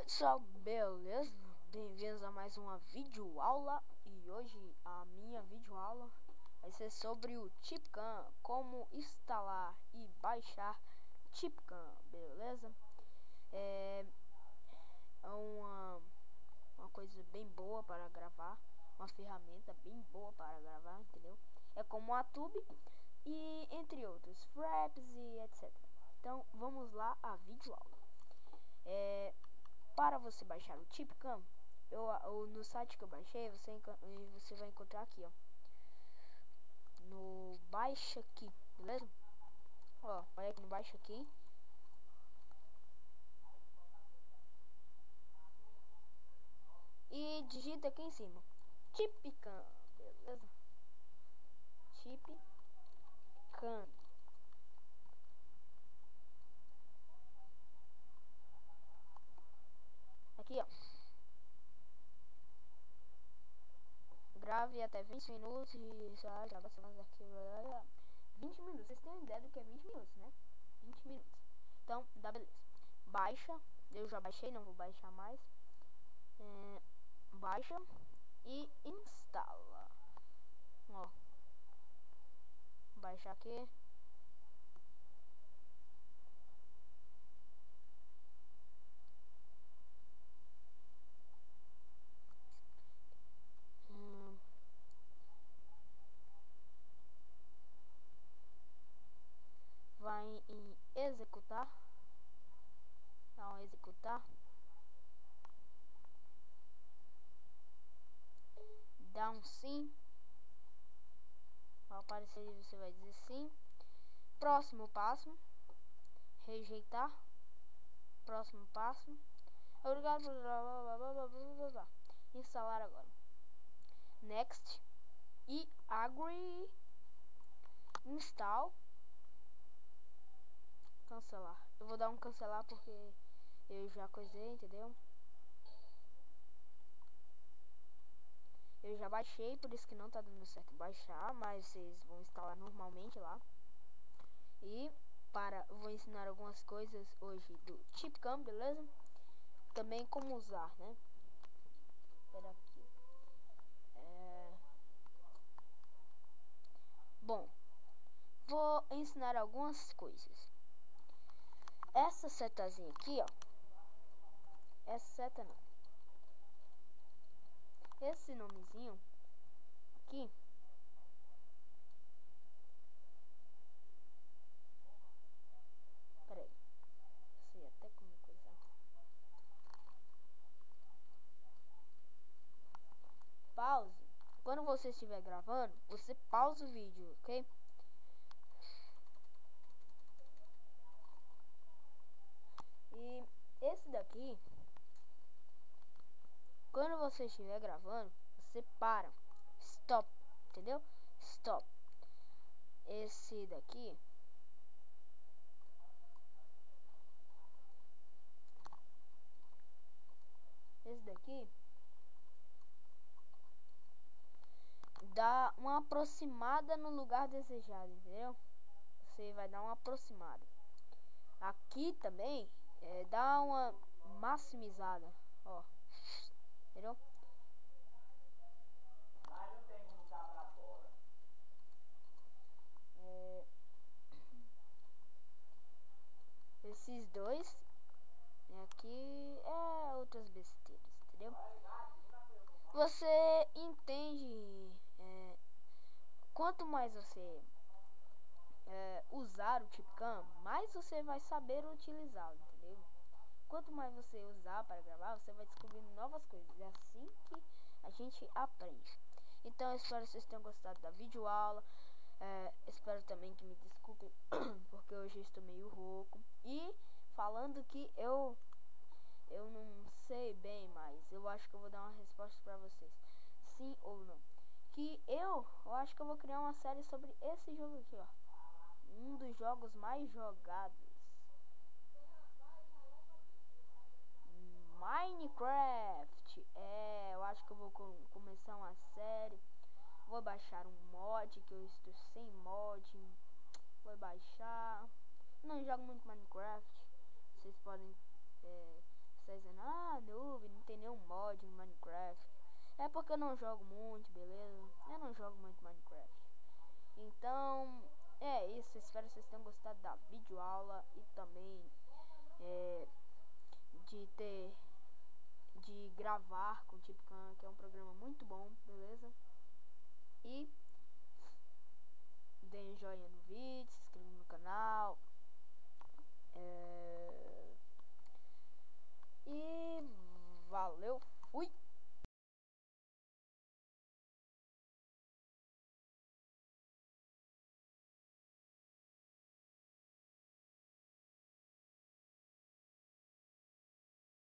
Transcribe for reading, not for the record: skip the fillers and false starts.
Pessoal, beleza? Bem-vindos a mais uma videoaula. E hoje a minha videoaula vai ser sobre o Tipcam, como instalar e baixar Tipcam, beleza? É uma coisa bem boa para gravar, uma ferramenta bem boa para gravar, entendeu? É como a Tube e entre outros, Fraps e etc. Então vamos lá a videoaula. Para você baixar o Tipcam, no site que eu baixei, você vai encontrar aqui, ó, no baixa aqui, beleza? Ó, olha aqui no baixa aqui. E digita aqui em cima, Tipcam, beleza? Tipcam. Aqui, ó. Grave até 20 minutos e só grava mais arquivos. 20 minutos, vocês têm uma ideia do que é 20 minutos, né? 20 minutos. Então, dá beleza. Baixa, eu já baixei, não vou baixar mais. Baixa e instala. Ó, baixar aqui. Vai em executar. Dá um executar. Dá um sim. Vai aparecer e você vai dizer sim. Próximo passo. Rejeitar. Próximo passo. Obrigado. Instalar agora. Next. E agree. Install. Cancelar. Eu vou dar um cancelar porque eu já coisei, entendeu? Eu já baixei, por isso que não tá dando certo baixar, mas vocês vão instalar normalmente lá. E eu vou ensinar algumas coisas hoje do Tipcam, beleza? Também como usar, né? Espera aqui. Bom, vou ensinar algumas coisas. Essa setazinha aqui, ó. Essa seta não. Esse nomezinho aqui. Pera aí. Sei até como coisar. Pause. Quando você estiver gravando, você pausa o vídeo, ok? E esse daqui, quando você estiver gravando, você para. Stop. Entendeu? Stop. Esse daqui. Esse daqui dá uma aproximada no lugar desejado, entendeu? Você vai dar uma aproximada. Aqui também dá uma maximizada, ó. Entendeu? Esses dois aqui é outras besteiras, entendeu? Você entende? Quanto mais você usar o Tipcam, mais você vai saber utilizá-lo, entendeu? Quanto mais você usar para gravar, você vai descobrindo novas coisas. É assim que a gente aprende. Então eu espero que vocês tenham gostado da videoaula. Espero também que me desculpem porque hoje eu estou meio rouco. E falando que eu não sei bem, mas eu acho que eu vou dar uma resposta para vocês, sim ou não. Que eu acho que eu vou criar uma série sobre esse jogo aqui, ó. Um dos jogos mais jogados, Minecraft. Eu acho que eu vou começar uma série. Vou baixar um mod, que eu estou sem mod. Vou baixar. Não jogo muito Minecraft. Vocês podem vocês dizendo, É porque eu não jogo muito, beleza? Eu não jogo muito Minecraft. Então, é isso. Espero que vocês tenham gostado da videoaula e também de gravar com o Tipcam, que é um programa muito bom, beleza? E deem joinha no vídeo, se inscrevam no canal. E valeu!